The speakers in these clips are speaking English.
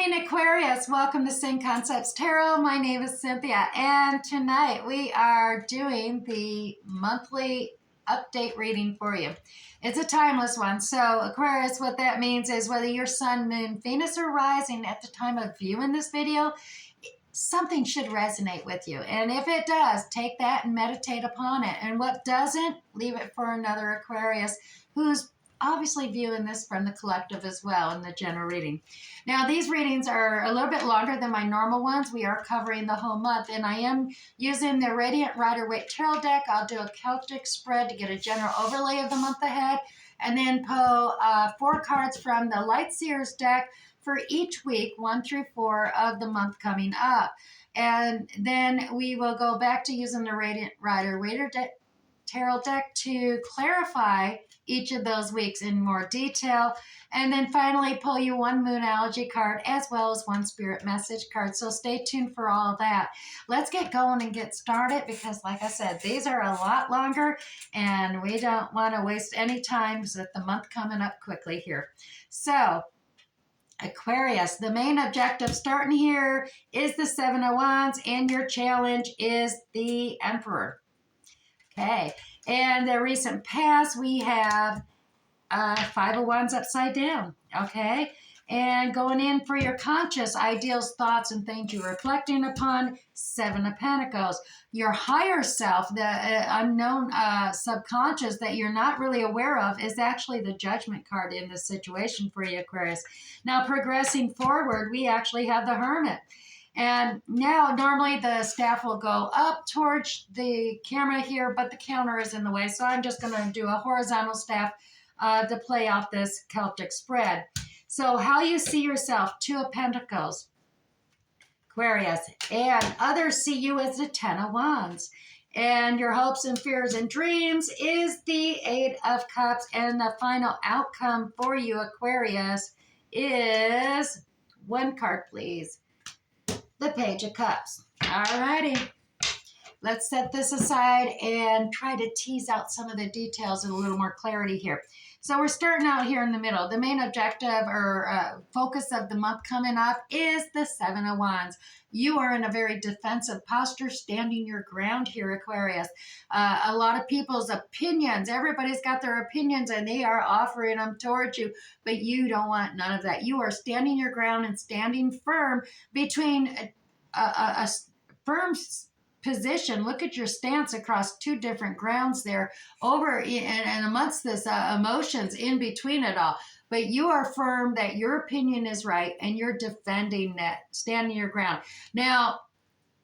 morning, Aquarius. Welcome to Sing Concepts Tarot. My name is Cynthia, and tonight we are doing the monthly update reading for you. It's a timeless one. So, Aquarius, what that means is whether your sun, moon, Venus, or rising at the time of viewing this video, something should resonate with you. And if it does, take that and meditate upon it. And what doesn't, leave it for another Aquarius who's obviously viewing this from the collective as well in the general reading. Now, these readings are a little bit longer than my normal ones. We are covering the whole month, and I am using the Radiant Rider-Waite Tarot deck. I'll do a Celtic spread to get a general overlay of the month ahead, and then pull 4 cards from the Light Seers deck for each week, 1 through 4 of the month coming up. And then we will go back to using the Radiant Rider-Waite Tarot deck to clarify each of those weeks in more detail, and then finally pull you 1 Moonology card as well as 1 Spirit Message card. So stay tuned for all of that. Let's get going and get started because, like I said, these are a lot longer and we don't want to waste any time with the month coming up quickly here. So, Aquarius, the main objective starting here is the 7 of Wands, and your challenge is the Emperor. Okay, and the recent past, we have 5 of Wands upside down, okay? And going in for your conscious ideals, thoughts, and things you're reflecting upon, 7 of Pentacles. Your higher self, the unknown subconscious that you're not really aware of, is actually the Judgment card in this situation for you, Aquarius. Now, progressing forward, we actually have the Hermit. And now, normally the staff will go up towards the camera here, but the counter is in the way. So I'm just going to do a horizontal staff to play out this Celtic spread. So how you see yourself, 2 of Pentacles, Aquarius, and others see you as the 10 of Wands. And your hopes and fears and dreams is the 8 of Cups. And the final outcome for you, Aquarius, is 1 card, please. The Page of Cups. Alrighty. Let's set this aside and try to tease out some of the details and a little more clarity here. So we're starting out here in the middle. The main objective or focus of the month coming up is the 7 of Wands. You are in a very defensive posture, standing your ground here, Aquarius. A lot of people's opinions, everybody's got their opinions and they are offering them towards you, but you don't want none of that. You are standing your ground and standing firm between a firm position. Look at your stance across 2 different grounds there over and amongst this emotions in between it all. But you are firm that your opinion is right and you're defending that, standing your ground. Now,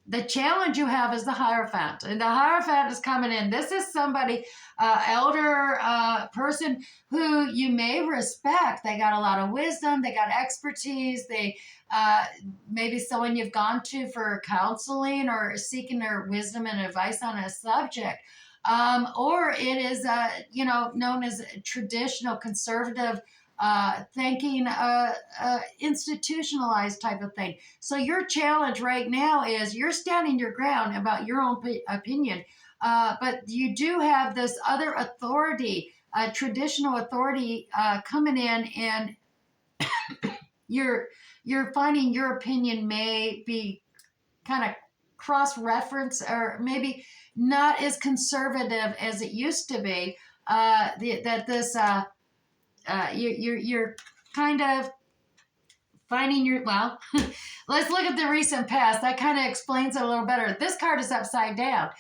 the challenge you have is the Hierophant, and the Hierophant is coming in. This is somebody, elder person who you may respect. They got a lot of wisdom. They got expertise. They maybe someone you've gone to for counseling or seeking their wisdom and advice on a subject. Or it is, known as traditional conservative thinking, institutionalized type of thing. So your challenge right now is you're standing your ground about your own opinion, but you do have this other authority, traditional authority coming in, and you're finding your opinion may be kind of cross-reference or maybe not as conservative as it used to be. You're kind of finding your, well, let's look at the recent past. That kind of explains it a little better. This card is upside down.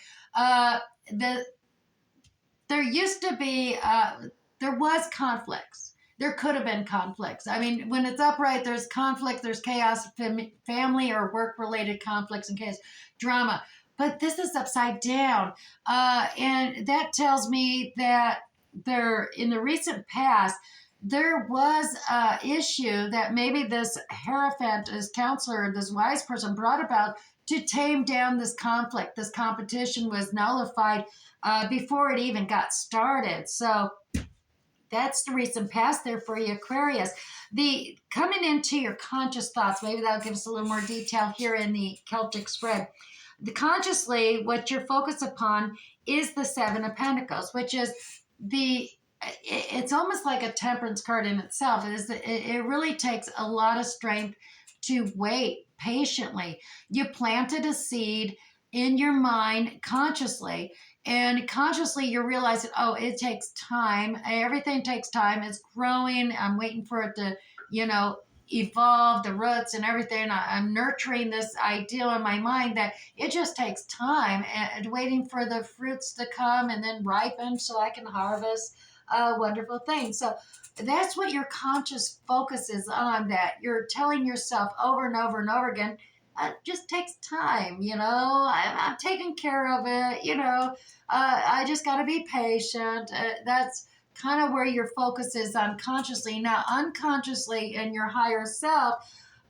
There used to be, there was conflicts. There could have been conflicts. I mean, when it's upright, there's conflict, there's chaos, family or work-related conflicts and chaos, drama. But this is upside down. And that tells me that in the recent past, there was an issue that maybe this Hierophant, this counselor, this wise person brought about to tame down this conflict. This competition was nullified before it even got started. So that's the recent past there for you, Aquarius. The coming into your conscious thoughts, maybe that'll give us a little more detail here in the Celtic spread. The consciously, what you're focused upon is the 7 of Pentacles, which is it's almost like a temperance card in itself. It really takes a lot of strength to wait patiently. You planted a seed in your mind consciously, and consciously you're realizing, oh, it takes time. Everything takes time. It's growing. I'm waiting for it to, evolve the roots and everything. I'm nurturing this ideal in my mind that it just takes time and waiting for the fruits to come and then ripen so I can harvest wonderful things. So that's what your conscious focus is on, that you're telling yourself over and over and over again. It just takes time, I'm taking care of it, I just got to be patient. That's kind of where your focus is unconsciously. Now, unconsciously in your higher self,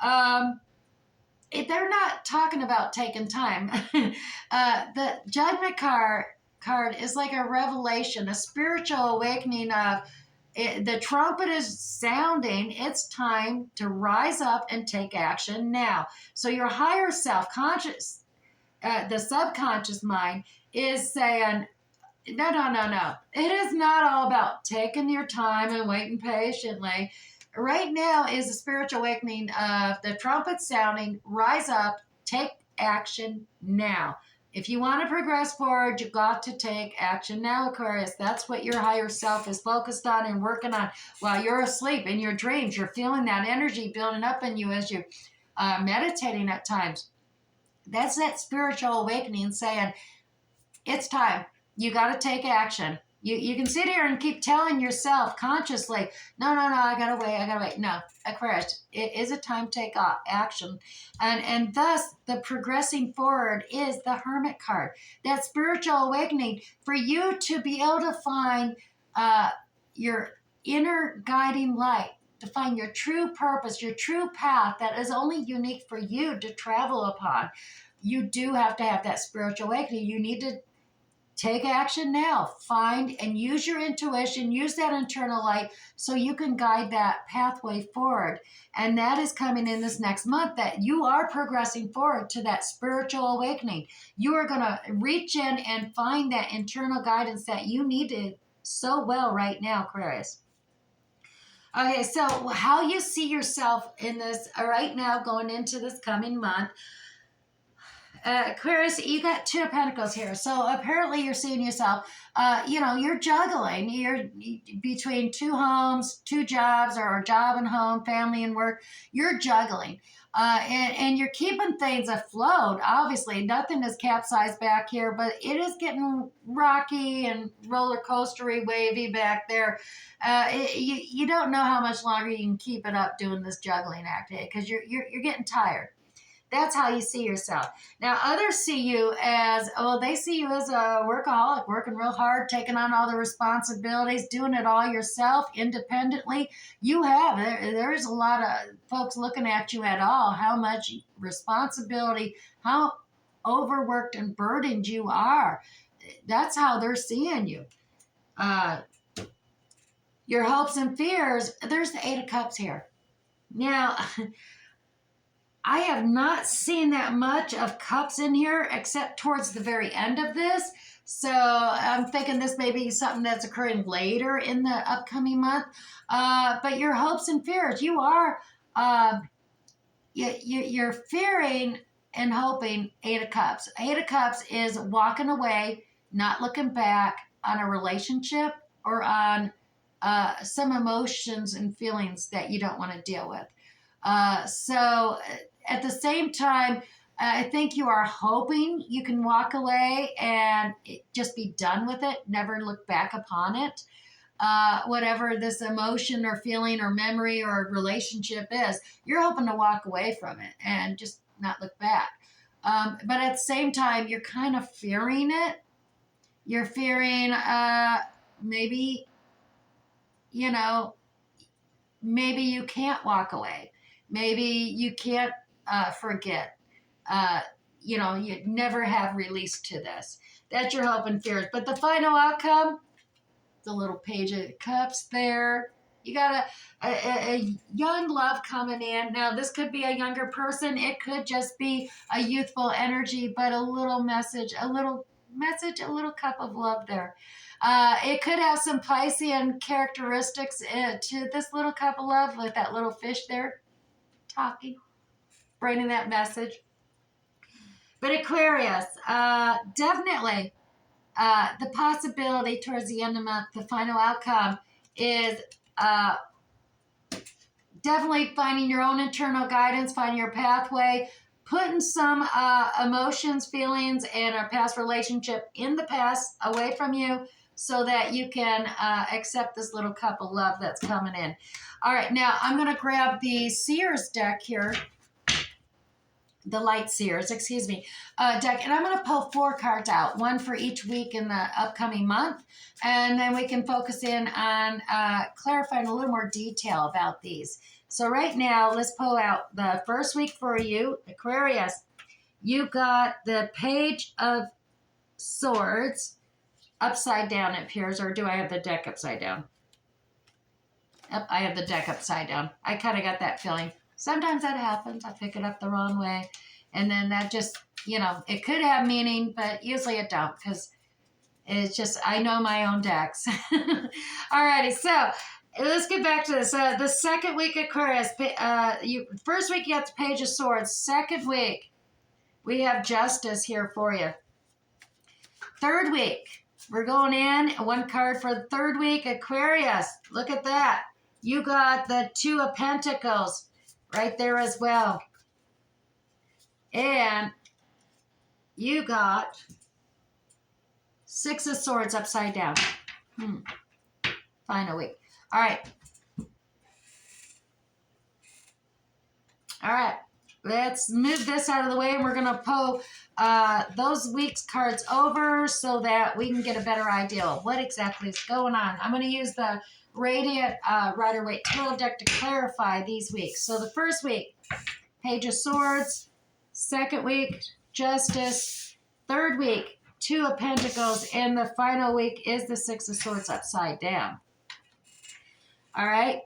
they're not talking about taking time. The judgment card is like a revelation, a spiritual awakening of the trumpet is sounding. It's time to rise up and take action now. So your higher self, conscious, the subconscious mind is saying, no, no, no, no. It is not all about taking your time and waiting patiently. Right now is a spiritual awakening of the trumpet sounding. Rise up, take action now. If you want to progress forward, you've got to take action now, Aquarius. That's what your higher self is focused on and working on while you're asleep in your dreams. You're feeling that energy building up in you as you're meditating at times. That's that spiritual awakening saying, it's time. You got to take action. You can sit here and keep telling yourself consciously, no, no, no, I got to wait. No, Aquarius, it is a time to take action. And thus, the progressing forward is the Hermit card. That spiritual awakening for you to be able to find your inner guiding light, to find your true purpose, your true path that is only unique for you to travel upon. You do have to have that spiritual awakening. You need to take action now. Find and use your intuition, use that internal light so you can guide that pathway forward. And that is coming in this next month, that you are progressing forward to that spiritual awakening. You are going to reach in and find that internal guidance that you needed so well right now, Aquarius. Okay, so how you see yourself in this right now going into this coming month. Aquarius, you got Two of Pentacles here. So apparently you're seeing yourself, you're juggling. You're between two homes, two jobs, or a job and home, family and work. You're juggling. And you're keeping things afloat. Obviously, nothing is capsized back here, but it is getting rocky and roller coastery, wavy back there. You don't know how much longer you can keep it up doing this juggling act because you're getting tired. That's how you see yourself. Now, others see you as, they see you as a workaholic, working real hard, taking on all the responsibilities, doing it all yourself independently. You have, there's a lot of folks looking at you at all, how much responsibility, how overworked and burdened you are. That's how they're seeing you. Your hopes and fears, there's the Eight of Cups here. Now, I have not seen that much of cups in here except towards the very end of this. So I'm thinking this may be something that's occurring later in the upcoming month. But your hopes and fears, you are, you're fearing and hoping. Eight of Cups. Eight of Cups is walking away, not looking back on a relationship or on some emotions and feelings that you don't want to deal with. So at the same time, I think you are hoping you can walk away and just be done with it, never look back upon it. Whatever this emotion or feeling or memory or relationship is, you're hoping to walk away from it and just not look back. But at the same time, you're kind of fearing it. You're fearing maybe maybe you can't walk away. Maybe you can't forget. You never have release to this. That's your hope and fears. But the final outcome, the little Page of Cups there. You got a young love coming in. Now, this could be a younger person. It could just be a youthful energy, but a little message, a little cup of love there. It could have some Piscean characteristics to this little cup of love with that little fish there talking. bringing that message. But Aquarius, definitely the possibility towards the end of the month, the final outcome is definitely finding your own internal guidance, finding your pathway, putting some emotions, feelings, and a past relationship in the past away from you so that you can accept this little cup of love that's coming in. All right, now I'm going to grab the Seers deck here. The Light Seers, excuse me, deck. And I'm going to pull 4 cards out, one for each week in the upcoming month. And then we can focus in on clarifying a little more detail about these. So right now, let's pull out the first week for you, Aquarius. You got the Page of Swords upside down, it appears. Or do I have the deck upside down? Yep, I have the deck upside down. I kind of got that feeling. Sometimes that happens. I pick it up the wrong way. And then that just, you know, it could have meaning, but usually it don't because it's just, I know my own decks. Alrighty, so let's get back to this. The second week, Aquarius, first week you got the Page of Swords. Second week, we have Justice here for you. Third week, we're going in. 1 card for the third week, Aquarius. Look at that. You got the 2 of Pentacles right there as well. And you got 6 of Swords upside down. Final week. All right. All right. Let's move this out of the way, and we're going to pull those week's cards over so that we can get a better idea of what exactly is going on. I'm going to use the Radiant Rider-Waite Tarot deck to clarify these weeks. So the first week, Page of Swords. Second week, Justice. Third week, 2 of Pentacles. And the final week is the 6 of Swords upside down. All right,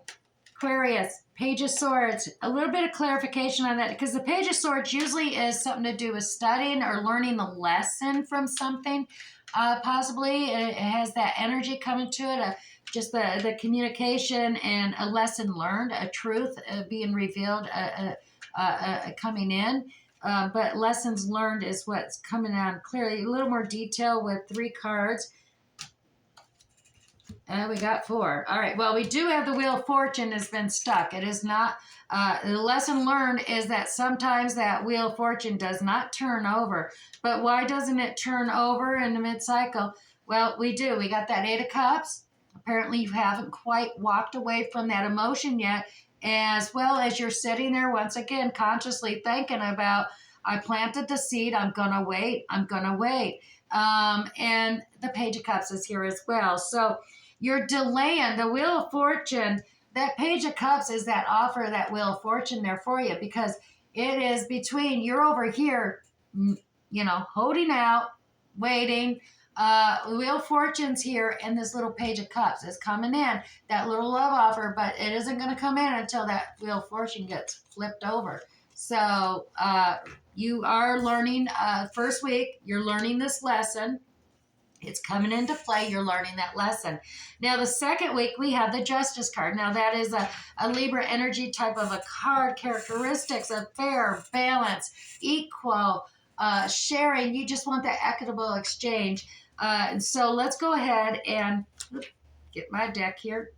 Aquarius, Page of Swords. A little bit of clarification on that because the Page of Swords usually is something to do with studying or learning the lesson from something. Possibly it has that energy coming to it, just the communication and a lesson learned, a truth being revealed, coming in. But lessons learned is what's coming out clearly. A little more detail with 3 cards. And we got 4. All right. Well, we do have the Wheel of Fortune has been stuck. It is not, the lesson learned is that sometimes that Wheel of Fortune does not turn over. But why doesn't it turn over in the mid-cycle? Well, we do. We got that 8 of Cups. Apparently you haven't quite walked away from that emotion yet, as well as you're sitting there once again consciously thinking about, I planted the seed, I'm going to wait, I'm going to wait. And the Page of Cups is here as well. So you're delaying the Wheel of Fortune. That Page of Cups is that offer, that Wheel of Fortune there for you because it is between, you're over here, you know, holding out, waiting. Wheel of Fortune's here, and this little Page of Cups is coming in, that little love offer, but it isn't going to come in until that Wheel of Fortune gets flipped over. So you are learning, first week, you're learning this lesson. It's coming into play. You're learning that lesson. Now, the second week, we have the Justice card. Now, that is a Libra energy type of a card, characteristics of fair, balance, equal, sharing. You just want that equitable exchange. And so let's go ahead and get my deck here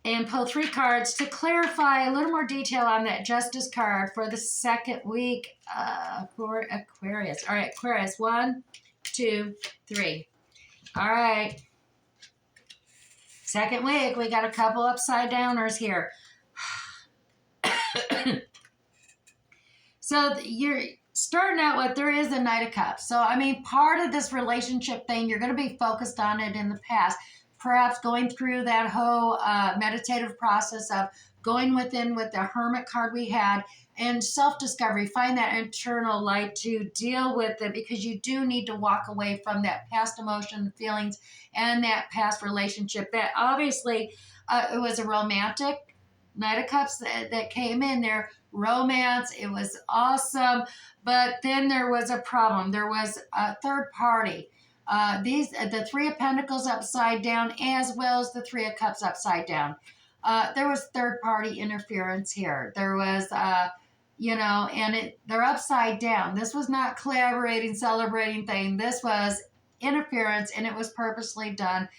and pull 3 cards to clarify a little more detail on that Justice card for the second week for Aquarius. All right, Aquarius, 1, 2, 3. All right. Second week, we got a couple upside downers here. So you're starting out with, there is the Knight of Cups. So, I mean, part of this relationship thing, you're going to be focused on it in the past. Perhaps going through that whole meditative process of going within with the Hermit card we had and self-discovery, find that internal light to deal with it because you do need to walk away from that past emotion, feelings, and that past relationship that obviously it was a romantic Knight of Cups that came in there, romance, it was awesome, but then there was a problem. There was a third party. The 3 of Pentacles upside down as well as the 3 of Cups upside down. There was third party interference here. There was, you know, and they're upside down. This was not collaborating, celebrating thing. This was interference, and it was purposely done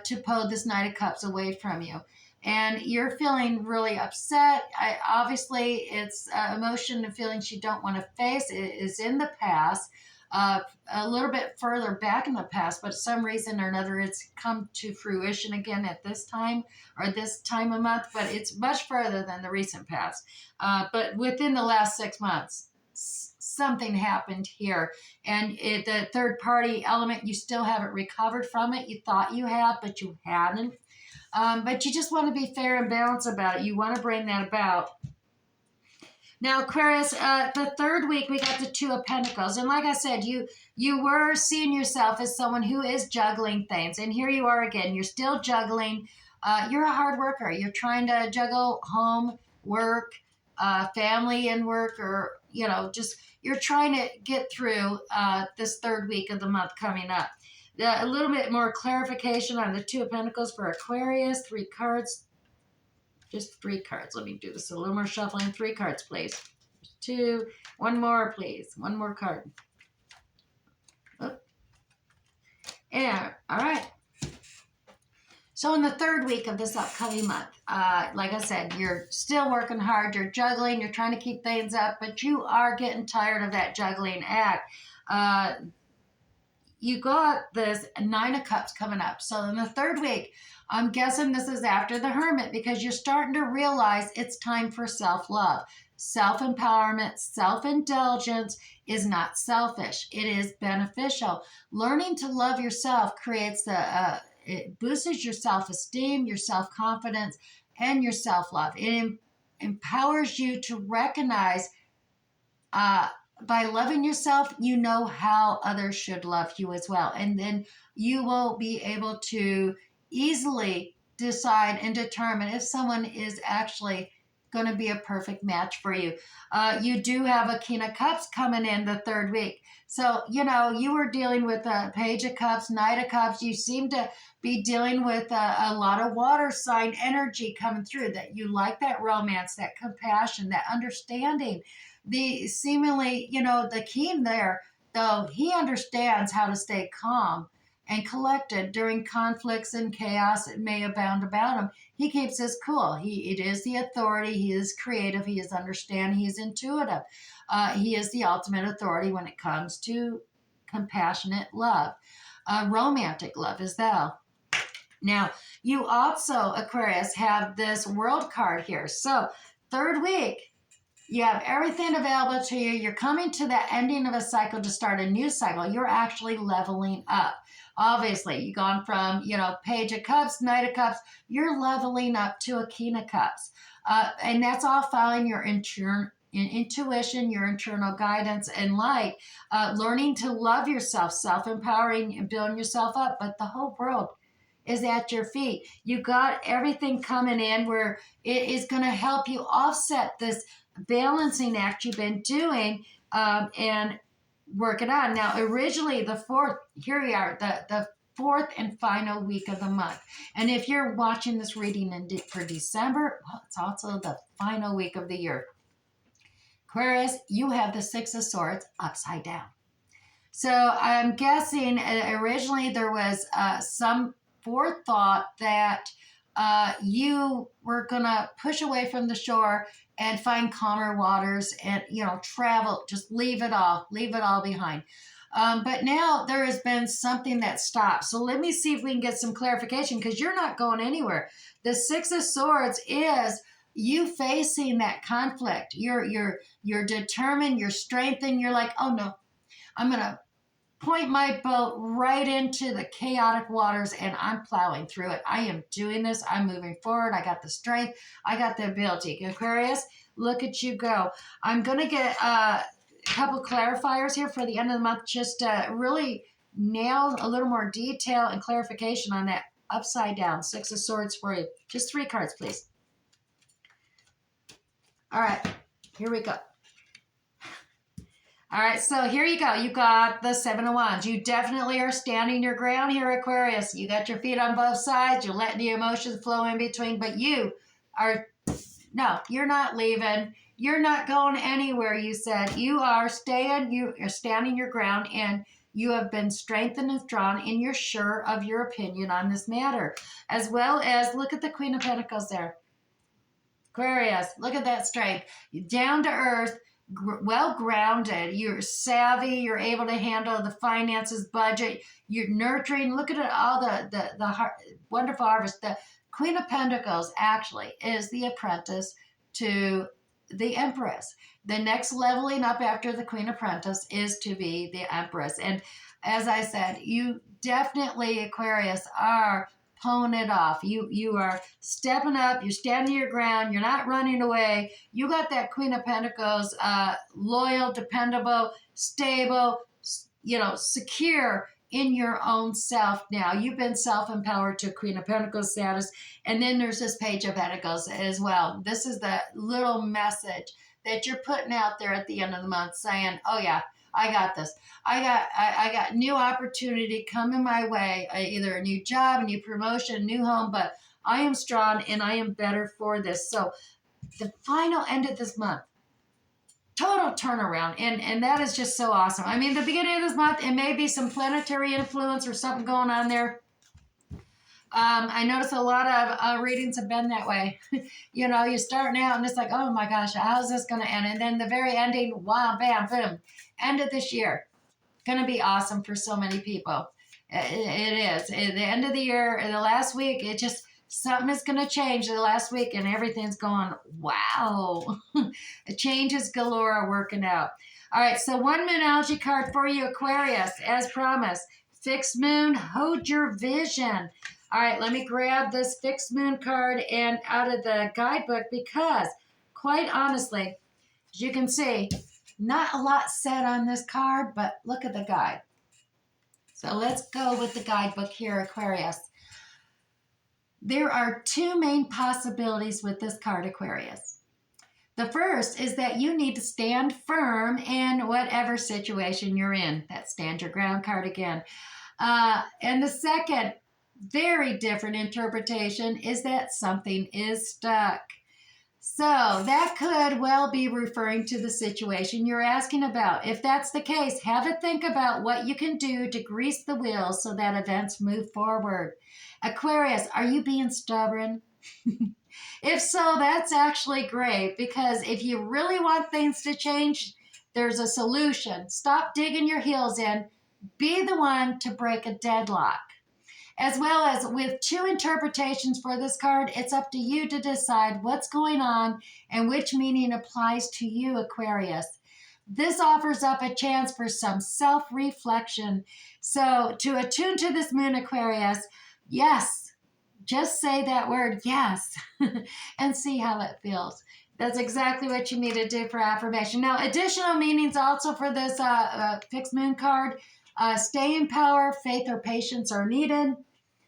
to pull this Knight of Cups away from you. And you're feeling really upset. Obviously, it's emotion and feelings you don't want to face. It is in the past, a little bit further back in the past, but for some reason or another, it's come to fruition again at this time or this time of month, but it's much further than the recent past. But within the last 6 months, something happened here, and the third party element, you still haven't recovered from it. You thought you had, but you hadn't. But you just want to be fair and balanced about it. You want to bring that about. Now, Aquarius, the third week, we got the Two of Pentacles. And like I said, you were seeing yourself as someone who is juggling things. And here you are again. You're still juggling. You're a hard worker. You're trying to juggle home, work, family and work, or, you know, just you're trying to get through this third week of the month coming up. A little bit more clarification on the Two of Pentacles for Aquarius. 3 cards. Just 3 cards. Let me do this a little more shuffling. 3 cards, please. 2. 1 more, please. 1 more card. Oh. And, all right. So in the third week of this upcoming month, like I said, you're still working hard. You're juggling. You're trying to keep things up, but you are getting tired of that juggling act. You got this 9 of Cups coming up. So in the third week, I'm guessing this is after the Hermit, because you're starting to realize it's time for self-love. Self-empowerment, self-indulgence is not selfish. It is beneficial. Learning to love yourself creates it boosts your self-esteem, your self-confidence, and your self-love. It empowers you to recognize by loving yourself, you know how others should love you as well. And then you will be able to easily decide and determine if someone is actually going to be a perfect match for you. You do have a King of Cups coming in the third week. So, you know, you were dealing with a Page of Cups, Knight of Cups. You seem to be dealing with a lot of water sign energy coming through, that you like that romance, that compassion, that understanding. The seemingly, you know, the king there, though, he understands how to stay calm and collected during conflicts and chaos that may abound about him. He keeps his cool. It is the authority. He is creative. He is understanding. He is intuitive. He is the ultimate authority when it comes to compassionate love, romantic love as well. Now, you also, Aquarius, have this World card here. So, third week, you have everything available to you. You're coming to the ending of a cycle to start a new cycle. You're actually leveling up. Obviously, you've gone from, you know, Page of Cups, Knight of Cups. You're leveling up to a King of Cups. And that's all following your intuition, your internal guidance and light, learning to love yourself, self-empowering and building yourself up. But the whole world is at your feet. You got everything coming in where it is going to help you offset this balancing act you've been doing and work it on. Now, originally the 4th, here we are, the 4th and final week of the month. And if you're watching this reading for December, well, it's also the final week of the year. Aquarius, you have the 6 of Swords upside down. So I'm guessing originally there was some forethought that you were going to push away from the shore and find calmer waters and, you know, travel, just leave it all behind. But now there has been something that stopped. So let me see if we can get some clarification, because you're not going anywhere. The 6 of Swords is you facing that conflict. You're determined, you're strengthened. You're like, oh no, I'm going to point my boat right into the chaotic waters and I'm plowing through it. I am doing this. I'm moving forward. I got the strength. I got the ability. Aquarius, look at you go. I'm going to get a couple clarifiers here for the end of the month, just to really nail a little more detail and clarification on that upside down 6 of Swords for you. Just 3 cards, please. All right, here we go. All right, so here you go. You got the 7 of Wands. You definitely are standing your ground here, Aquarius. You got your feet on both sides. You're letting the emotions flow in between, but you are, no, you're not leaving. You're not going anywhere, you said. You are standing your ground, and you have been strengthened and strong, and you're sure of your opinion on this matter. As well as, look at the Queen of Pentacles there. Aquarius, look at that strength. Down to earth, well grounded. You're savvy. You're able to handle the finances, budget. You're nurturing. Look at it, all the wonderful harvest. The Queen of Pentacles actually is the apprentice to the Empress. The next leveling up after the Queen Apprentice is to be the Empress. And as I said, you definitely, Aquarius, are pulling it off. You are stepping up. You're standing your ground. You're not running away. You got that Queen of Pentacles, loyal, dependable, stable, secure in your own self now. You've been self-empowered to Queen of Pentacles status. And then there's this Page of Pentacles as well. This is the little message that you're putting out there at the end of the month saying, oh yeah, I got this. I got new opportunity coming my way, either a new job, a new promotion, a new home, but I am strong and I am better for this. So the final end of this month, total turnaround. And that is just so awesome. I mean, the beginning of this month, it may be some planetary influence or something going on there. I notice a lot of readings have been that way. You're starting out and it's like, oh my gosh, how's this going to end? And then the very ending, wow, bam, boom, end of this year. Going to be awesome for so many people. It is. At the end of the year, the last week, something is going to change the last week and everything's going, wow. Changes galore are working out. All right, so one Moonology card for you, Aquarius, as promised. Fixed Moon, hold your vision. All right, let me grab this Fixed Moon card and out of the guidebook because, quite honestly, as you can see, not a lot said on this card, but look at the guide. So let's go with the guidebook here, Aquarius. There are two main possibilities with this card, Aquarius. The first is that you need to stand firm in whatever situation you're in. That stand your ground card again. And the second, very different interpretation is that something is stuck. So that could well be referring to the situation you're asking about. If that's the case, have a think about what you can do to grease the wheels so that events move forward. Aquarius, are you being stubborn? If so, that's actually great, because if you really want things to change, there's a solution. Stop digging your heels in. Be the one to break a deadlock. As well as with two interpretations for this card, it's up to you to decide what's going on and which meaning applies to you, Aquarius. This offers up a chance for some self-reflection. So to attune to this moon, Aquarius, yes, just say that word, yes, and see how it feels. That's exactly what you need to do for affirmation. Now, additional meanings also for this Fixed Moon card. Stay in power, faith or patience are needed.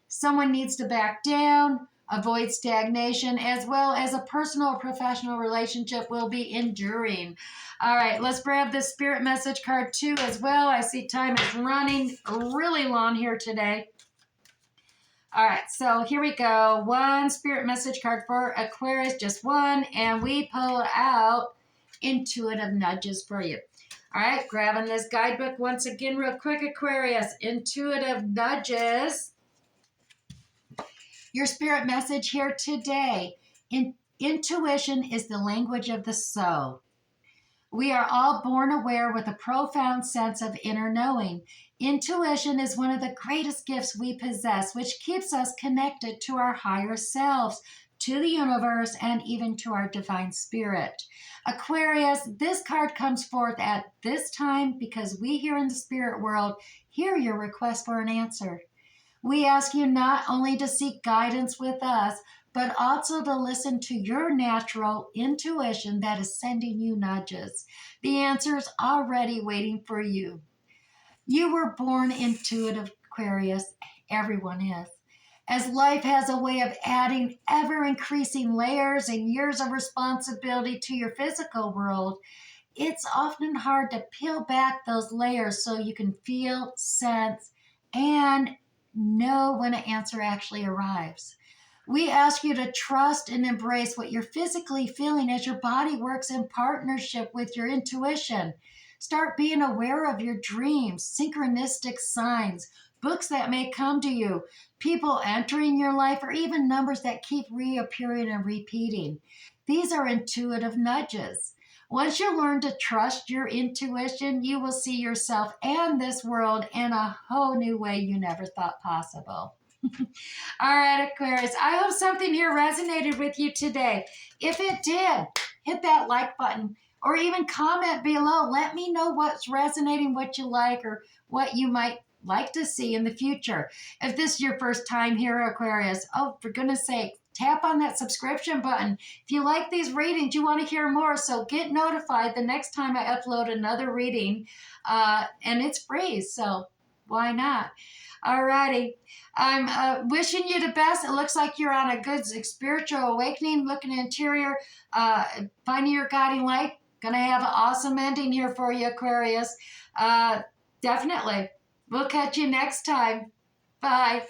Someone needs to back down, avoid stagnation, as well as a personal or professional relationship will be enduring. All right, let's grab the Spirit Message card too as well. I see time is running really long here today. All right, so here we go. One Spirit Message card for Aquarius, just one, and we pull out intuitive nudges for you. All right, grabbing this guidebook once again real quick, Aquarius. Intuitive nudges. Your spirit message here today. Intuition is the language of the soul. We are all born aware with a profound sense of inner knowing. Intuition is one of the greatest gifts we possess, which keeps us connected to our higher selves, to the universe, and even to our divine spirit. Aquarius, this card comes forth at this time because we here in the spirit world hear your request for an answer. We ask you not only to seek guidance with us, but also to listen to your natural intuition that is sending you nudges. The answer is already waiting for you. You were born intuitive, Aquarius. Everyone is. As life has a way of adding ever-increasing layers and years of responsibility to your physical world, it's often hard to peel back those layers so you can feel, sense, and know when an answer actually arrives. We ask you to trust and embrace what you're physically feeling as your body works in partnership with your intuition. Start being aware of your dreams, synchronistic signs, books that may come to you, people entering your life, or even numbers that keep reappearing and repeating. These are intuitive nudges. Once you learn to trust your intuition, you will see yourself and this world in a whole new way you never thought possible. All right, Aquarius, I hope something here resonated with you today. If it did, hit that like button or even comment below. Let me know what's resonating, what you like, or what you might like to see in the future. If this is your first time here, Aquarius, oh, for goodness sake, tap on that subscription button. If you like these readings, you want to hear more, so get notified the next time I upload another reading, and it's free, so why not? All righty. I'm wishing you the best. It looks like you're on a good spiritual awakening, looking interior, finding your guiding light. Going to have an awesome ending here for you, Aquarius. Definitely. We'll catch you next time. Bye.